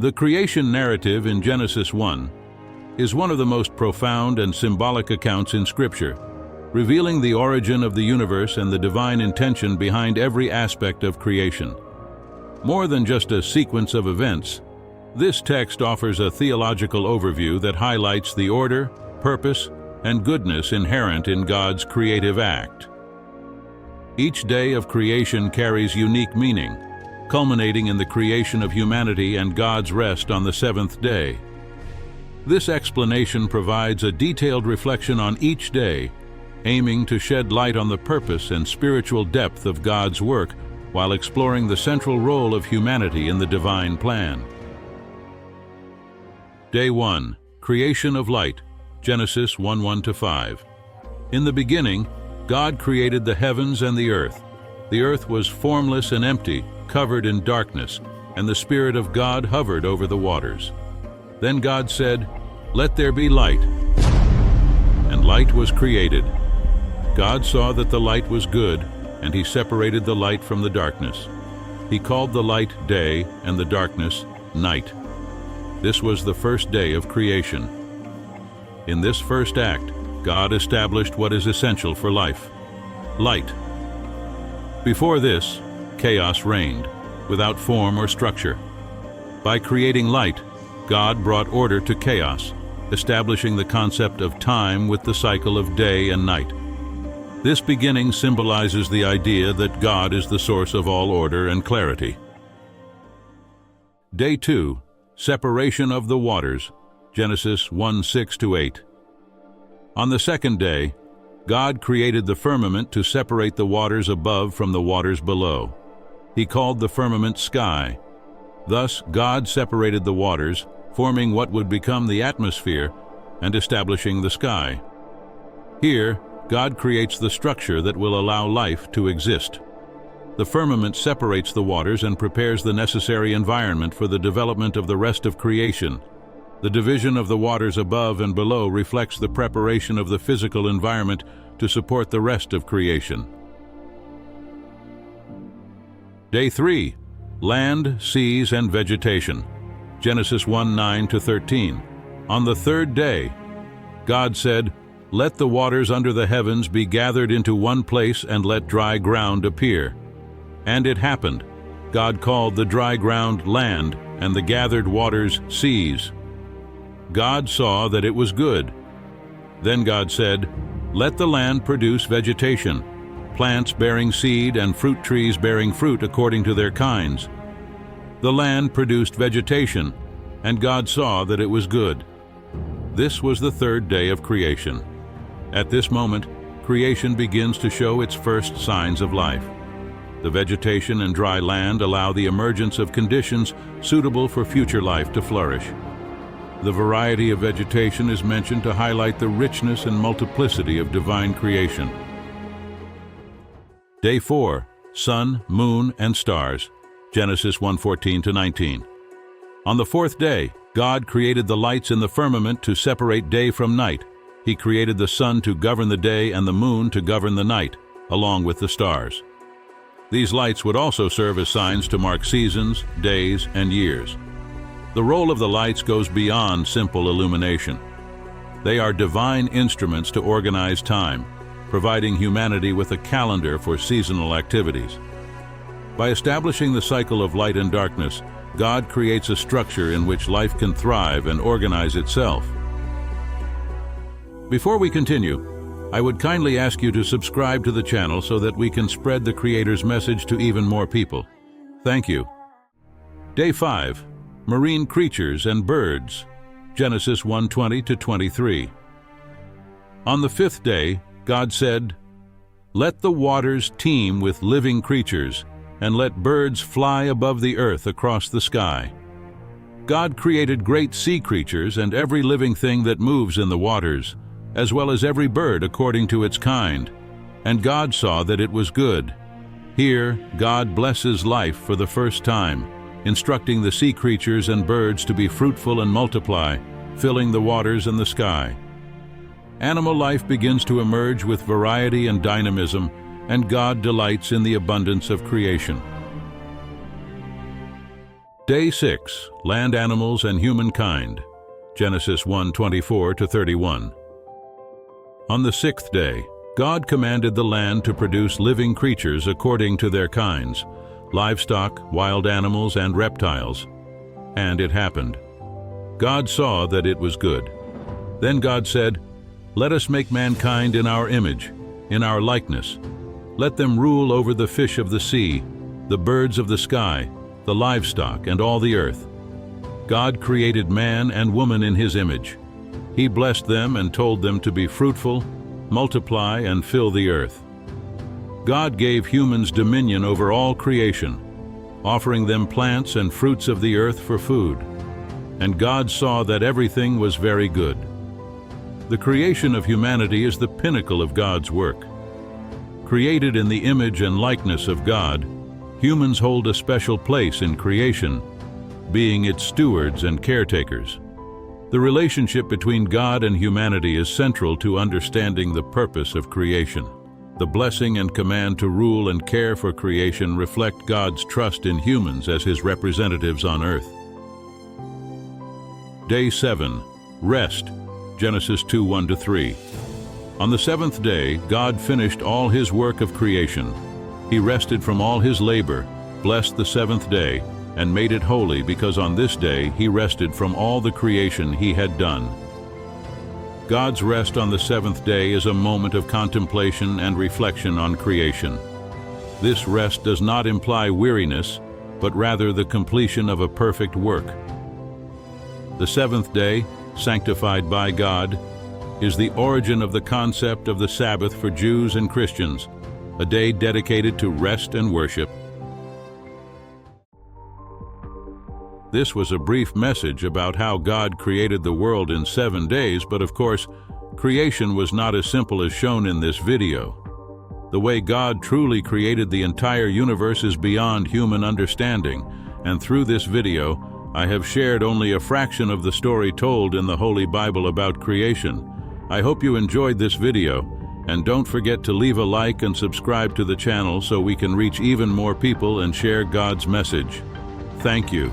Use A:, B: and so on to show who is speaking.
A: The creation narrative in Genesis 1 is one of the most profound and symbolic accounts in Scripture, revealing the origin of the universe and the divine intention behind every aspect of creation. More than just a sequence of events, this text offers a theological overview that highlights the order, purpose, and goodness inherent in God's creative act. Each day of creation carries unique meaning, culminating in the creation of humanity and God's rest on the seventh day. This explanation provides a detailed reflection on each day, aiming to shed light on the purpose and spiritual depth of God's work while exploring the central role of humanity in the divine plan. Day 1. Creation of light, Genesis 1:1-5. In the beginning, God created the heavens and the earth. The earth was formless and empty, covered in darkness, and the Spirit of God hovered over the waters. Then God said, "Let there be light." And light was created. God saw that the light was good, and He separated the light from the darkness. He called the light day and the darkness night. This was the first day of creation. In this first act, God established what is essential for life: light. Before this, chaos reigned, without form or structure. By creating light, God brought order to chaos, establishing the concept of time with the cycle of day and night. This beginning symbolizes the idea that God is the source of all order and clarity. Day 2. Separation of the waters, Genesis 1:6-8. On the second day, God created the firmament to separate the waters above from the waters below. He called the firmament sky. Thus, God separated the waters, forming what would become the atmosphere and establishing the sky. Here, God creates the structure that will allow life to exist. The firmament separates the waters and prepares the necessary environment for the development of the rest of creation. The division of the waters above and below reflects the preparation of the physical environment to support the rest of creation. Day 3. Land, seas, and vegetation, Genesis 1:9-13. On the third day, God said, "Let the waters under the heavens be gathered into one place and let dry ground appear." And it happened. God called the dry ground land and the gathered waters seas. God saw that it was good. Then God said, "Let the land produce vegetation, plants bearing seed and fruit trees bearing fruit according to their kinds." The land produced vegetation, and God saw that it was good. This was the third day of creation. At this moment, creation begins to show its first signs of life. The vegetation and dry land allow the emergence of conditions suitable for future life to flourish. The variety of vegetation is mentioned to highlight the richness and multiplicity of divine creation. Day 4. Sun, moon, and stars, Genesis 1:14-19. On the fourth day, God created the lights in the firmament to separate day from night. He created the sun to govern the day and the moon to govern the night, along with the stars. These lights would also serve as signs to mark seasons, days, and years. The role of the lights goes beyond simple illumination. They are divine instruments to organize time, providing humanity with a calendar for seasonal activities. By establishing the cycle of light and darkness, God creates a structure in which life can thrive and organize itself. Before we continue, I would kindly ask you to subscribe to the channel so that we can spread the Creator's message to even more people. Thank you. Day 5. Marine creatures and birds, Genesis 1:20-23. On the fifth day, God said, "Let the waters teem with living creatures, and let birds fly above the earth across the sky." God created great sea creatures and every living thing that moves in the waters, as well as every bird according to its kind. And God saw that it was good. Here, God blesses life for the first time, instructing the sea creatures and birds to be fruitful and multiply, filling the waters and the sky. Animal life begins to emerge with variety and dynamism, and God delights in the abundance of creation. Day 6, Land Animals and Humankind. Genesis 1:24-31. On the 6th day, God commanded the land to produce living creatures according to their kinds, livestock, wild animals, and reptiles. And it happened. God saw that it was good. Then God said, "Let us make mankind in our image, in our likeness. Let them rule over the fish of the sea, the birds of the sky, the livestock, and all the earth." God created man and woman in his image. He blessed them and told them to be fruitful, multiply, and fill the earth. God gave humans dominion over all creation, offering them plants and fruits of the earth for food. And God saw that everything was very good. The creation of humanity is the pinnacle of God's work. Created in the image and likeness of God, humans hold a special place in creation, being its stewards and caretakers. The relationship between God and humanity is central to understanding the purpose of creation. The blessing and command to rule and care for creation reflect God's trust in humans as his representatives on earth. Day 7, Rest. Genesis 2:1-3. On the 7th day, God finished all his work of creation. He rested from all his labor, blessed the 7th day, and made it holy because on this day he rested from all the creation he had done. God's rest on the 7th day is a moment of contemplation and reflection on creation. This rest does not imply weariness, but rather the completion of a perfect work. The 7th day, sanctified by God, is the origin of the concept of the Sabbath for Jews and Christians, a day dedicated to rest and worship. This was a brief message about how God created the world in 7 days, but of course, creation was not as simple as shown in this video. The way God truly created the entire universe is beyond human understanding, and through this video, I have shared only a fraction of the story told in the Holy Bible about creation. I hope you enjoyed this video, and don't forget to leave a like and subscribe to the channel so we can reach even more people and share God's message. Thank you.